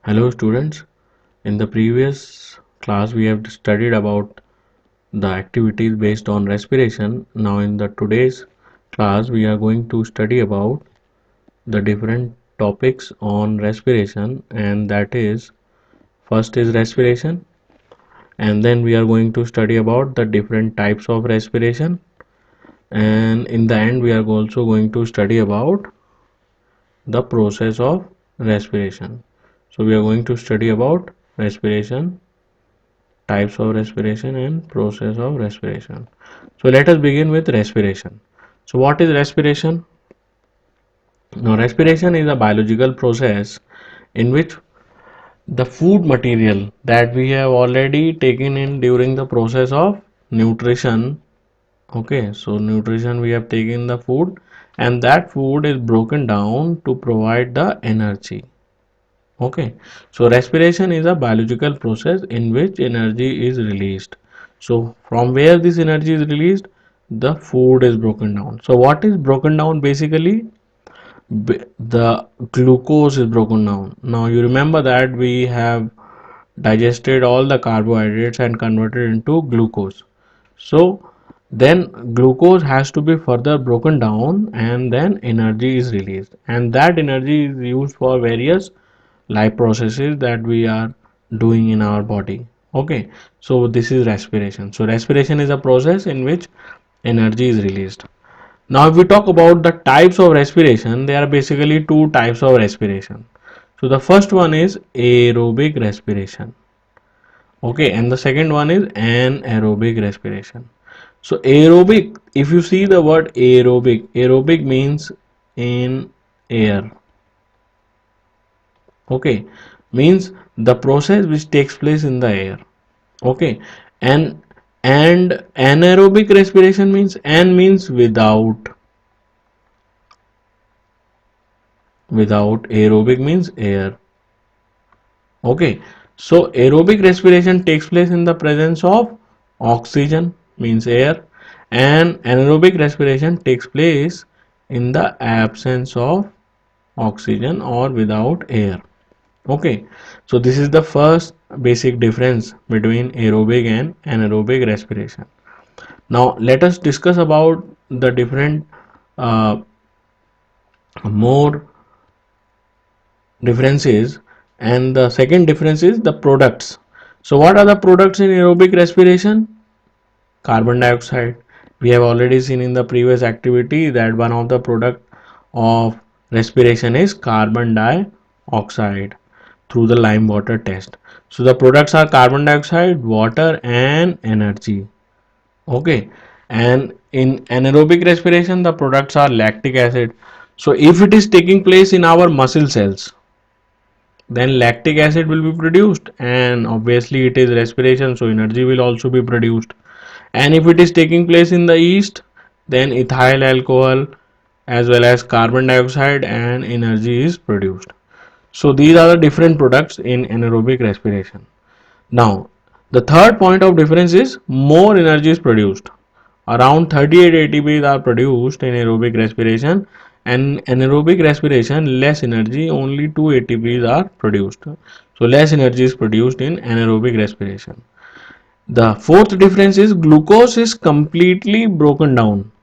Hello students, in the previous class we have studied about the activities based on respiration. Now in the today's class we are going to study about the different topics on respiration, and that is first is respiration, and then we are going to study about the different types of respiration, and in the end we are also going to study about the process of respiration. So we are going to study about respiration, types of respiration and process of respiration. So let us begin with respiration. So what is respiration? Now respiration is a biological process in which the food material that we have already taken in during the process of nutrition, okay, so nutrition, we have taken the food and that food is broken down to provide the energy. Okay, so respiration is a biological process in which energy is released. So from where this energy is released, the food is broken down. So what is broken down basically? The glucose is broken down. Now you remember that we have digested all the carbohydrates and converted into glucose. So then glucose has to be further broken down and then energy is released, and that energy is used for various life processes that we are doing in our body. Okay, so this is respiration. So respiration is a process in which energy is released. Now if we talk about the types of respiration, there are basically two types of respiration. So the first one is aerobic respiration, okay, and the second one is anaerobic respiration. So aerobic, if you see the word aerobic, aerobic means in air, okay, means the process which takes place in the air, okay, and anaerobic respiration means, an means without, aerobic means air, okay. So aerobic respiration takes place in the presence of oxygen, means air, and anaerobic respiration takes place in the absence of oxygen or without air. Okay, so this is the first basic difference between aerobic and anaerobic respiration. Now let us discuss about the different uh, more differences, and the second difference is the products. So what are the products in aerobic respiration? Carbon dioxide. We have already seen in the previous activity that one of the product of respiration is carbon dioxide through the lime water test. So the products are carbon dioxide, water and energy. Okay, and in anaerobic respiration the products are lactic acid. So if it is taking place in our muscle cells, then lactic acid will be produced, and obviously it is respiration, so energy will also be produced. And if it is taking place in the yeast, then ethyl alcohol as well as carbon dioxide and energy is produced. So these are the different products in anaerobic respiration. Now, the third point of difference is more energy is produced. Around 38 ATPs are produced in aerobic respiration, and anaerobic respiration less energy, only 2 ATPs are produced. So less energy is produced in anaerobic respiration. The fourth difference is glucose is completely broken down,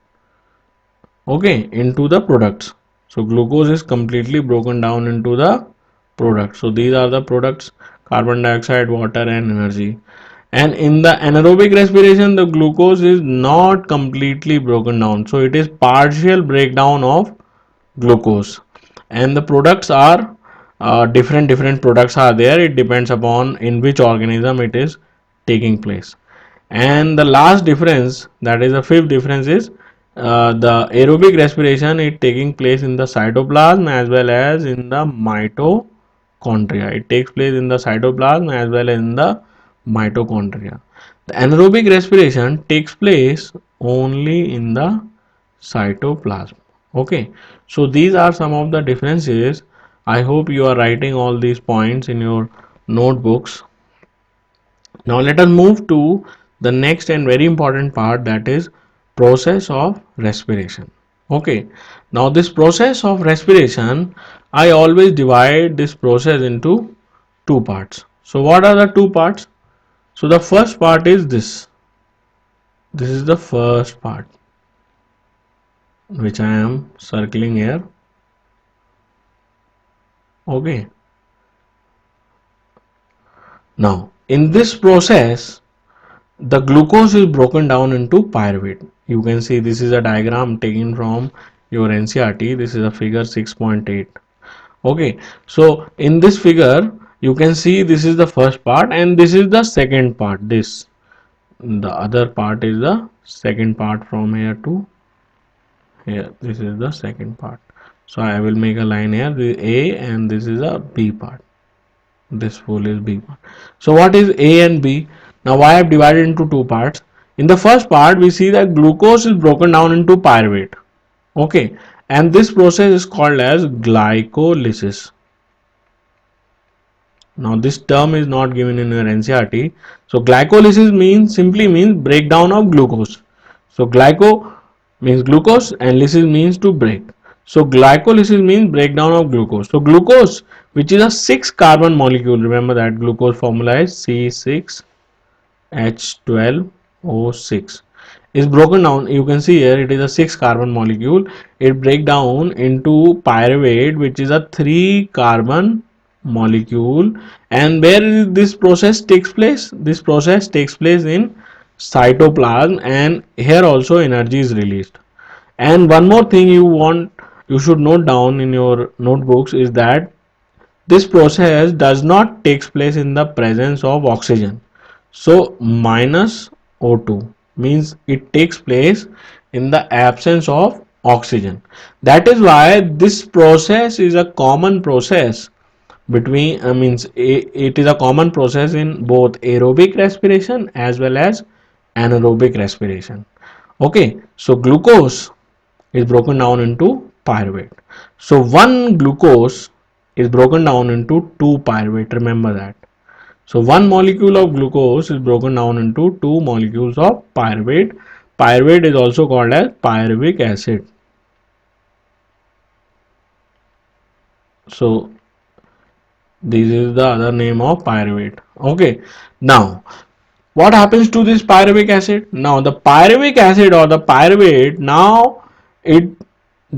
okay, into the products. So glucose is completely broken down into the products. So these are the products: carbon dioxide, water and energy. And in the anaerobic respiration the glucose is not completely broken down, so it is partial breakdown of glucose, and the products are different products are there. It depends upon in which organism it is taking place. And the last difference, that is the fifth difference, is the aerobic respiration is taking place in the cytoplasm as well as in the mitochondria. It takes place in the cytoplasm as well as in the mitochondria. The anaerobic respiration takes place only in the cytoplasm. Okay, so these are some of the differences. I hope you are writing all these points in your notebooks. Now let us move to the next and very important part, that is process of respiration. Okay, now this process of respiration, I always divide this process into two parts. So what are the two parts? So the first part is this. This is the first part which I am circling here. Okay. Now in this process, the glucose is broken down into pyruvate. You can see this is a diagram taken from your NCRT. This is a figure 6.8. Okay, so in this figure you can see this is the first part and this is the second part. This, the other part is the second part from here to here. This is the second part. So I will make a line here, the A, and this is a B part. This full is B part. So what is A and B? Now I have divided into two parts. In the first part we see that glucose is broken down into pyruvate. Okay, and this process is called as glycolysis. Now this term is not given in your NCRT. So glycolysis means simply means breakdown of glucose. So glyco means glucose and lysis means to break. So glycolysis means breakdown of glucose. So glucose, which is a 6 carbon molecule, remember that glucose formula is C6H12O6, is broken down. You can see here it is a 6 carbon molecule. It breaks down into pyruvate, which is a 3 carbon molecule. And where this process takes place? This process takes place in cytoplasm, and here also energy is released. And one more thing you should note down in your notebooks is that this process does not takes place in the presence of oxygen. So minus O2 means it takes place in the absence of oxygen. That is why this process is a common process between it is a common process in both aerobic respiration as well as anaerobic respiration. Okay, so glucose is broken down into pyruvate. So one glucose is broken down into two pyruvate. Remember that. So one molecule of glucose is broken down into two molecules of pyruvate. Pyruvate is also called as pyruvic acid. So this is the other name of pyruvate. Okay. Now what happens to this pyruvic acid? Now the pyruvic acid or the pyruvate, now it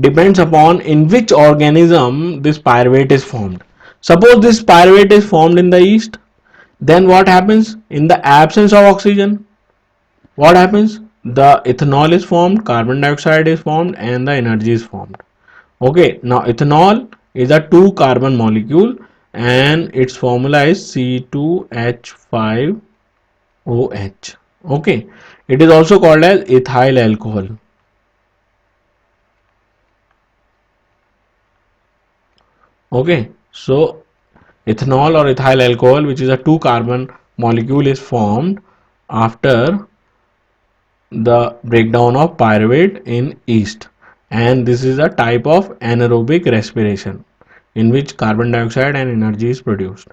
depends upon in which organism this pyruvate is formed. Suppose this pyruvate is formed in the yeast, then what happens? In the absence of oxygen, what happens? The ethanol is formed, carbon dioxide is formed, and the energy is formed. Okay, now ethanol is a 2 carbon molecule and its formula is C2H5OH. Okay, it is also called as ethyl alcohol. Okay, so ethanol or ethyl alcohol, which is a 2 carbon molecule, is formed after the breakdown of pyruvate in yeast, and this is a type of anaerobic respiration in which carbon dioxide and energy is produced.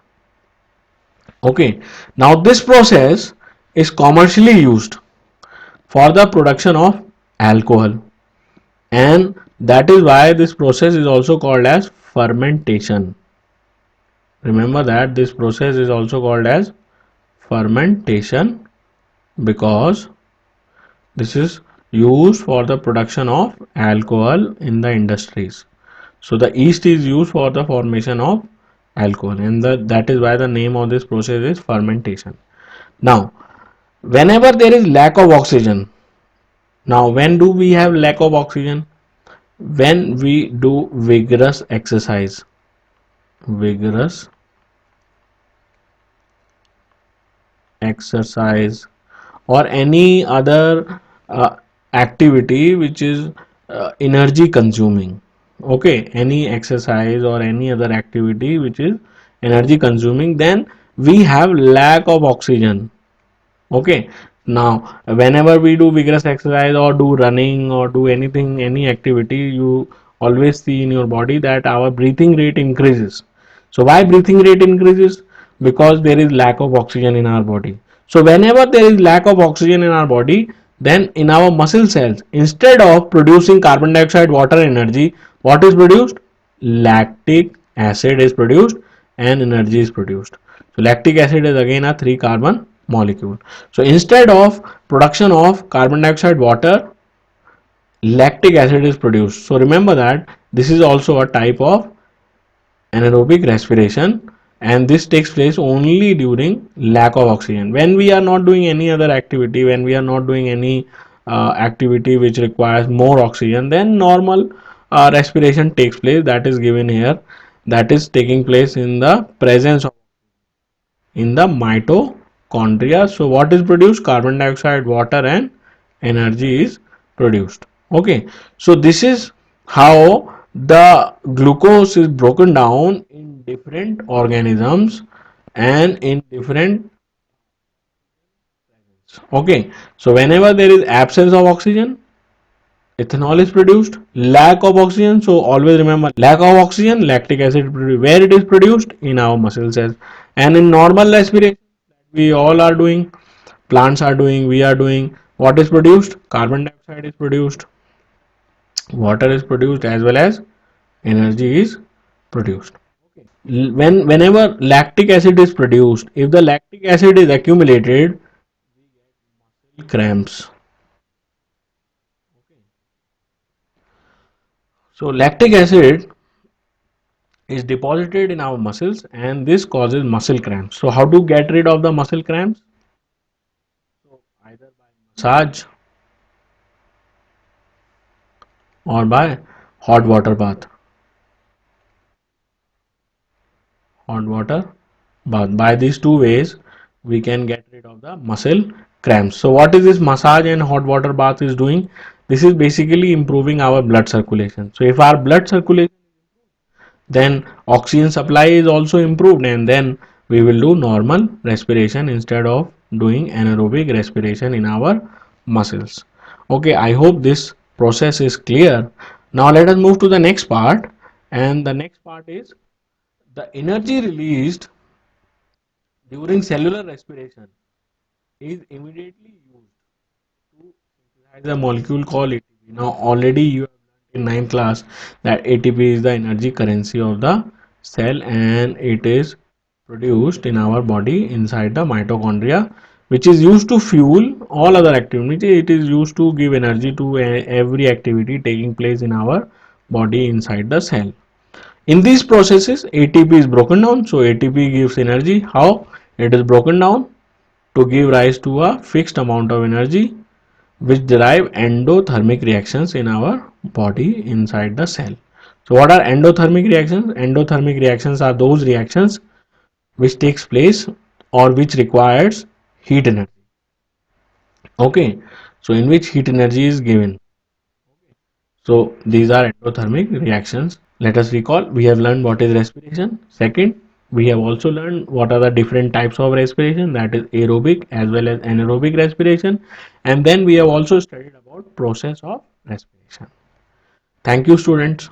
Okay, now this process is commercially used for the production of alcohol, and that is why this process is also called as fermentation. Remember that this process is also called as fermentation because this is used for the production of alcohol in the industries. So the yeast is used for the formation of alcohol, and that is why the name of this process is fermentation. Now whenever there is lack of oxygen, now when do we have lack of oxygen? When we do vigorous exercise. Vigorous exercise or any other activity which is energy consuming. Okay, any exercise or any other activity which is energy consuming, then we have lack of oxygen. Okay, now whenever we do vigorous exercise or do running or do anything, any activity, you always see in your body that our breathing rate increases. So why breathing rate increases? Because there is lack of oxygen in our body. So whenever there is lack of oxygen in our body, then in our muscle cells, instead of producing carbon dioxide, water, energy, what is produced? Lactic acid is produced, and energy is produced. So lactic acid is again a 3 carbon molecule. So instead of production of carbon dioxide water, lactic acid is produced. So remember that this is also a type of anaerobic respiration, and this takes place only during lack of oxygen. When we are not doing any other activity, when we are not doing any activity which requires more oxygen, then normal respiration takes place. That is given here, that is taking place in the presence of in the mitochondria. So what is produced? Carbon dioxide, water, and energy is produced. Okay, so this is how the glucose is broken down in different organisms and in different. Okay, so whenever there is absence of oxygen, ethanol is produced. Lack of oxygen, so always remember, lack of oxygen, lactic acid is produced. Where it is produced? In our muscle cells. And in normal respiration, we all are doing, plants are doing, we are doing, what is produced? Carbon dioxide is produced, water is produced, as well as energy is produced. Whenever lactic acid is produced, if the lactic acid is accumulated, cramps. So lactic acid is deposited in our muscles, and this causes muscle cramps. So how to get rid of the muscle cramps? So either by massage or by hot water bath. Hot water bath. By these two ways, we can get rid of the muscle cramps. So what is this massage and hot water bath is doing? This is basically improving our blood circulation. So if our blood circulation, then oxygen supply is also improved, and then we will do normal respiration instead of doing anaerobic respiration in our muscles. Okay, I hope this process is clear. Now let us move to the next part, and the next part is the energy released during cellular respiration is immediately used to synthesize a molecule called ATP. Now, already you have learned in ninth class that ATP is the energy currency of the cell, and it is produced in our body inside the mitochondria, which is used to fuel all other activity. It is used to give energy to every activity taking place in our body inside the cell. In these processes, ATP is broken down. So ATP gives energy. How? It is broken down to give rise to a fixed amount of energy which derive endothermic reactions in our body inside the cell. So what are endothermic reactions? Endothermic reactions are those reactions which takes place or which requires heat energy. Okay, so in which heat energy is given. So these are endothermic reactions. Let us recall, we have learned what is respiration. Second, we have also learned what are the different types of respiration, that is aerobic as well as anaerobic respiration. And then we have also studied about process of respiration. Thank you, students.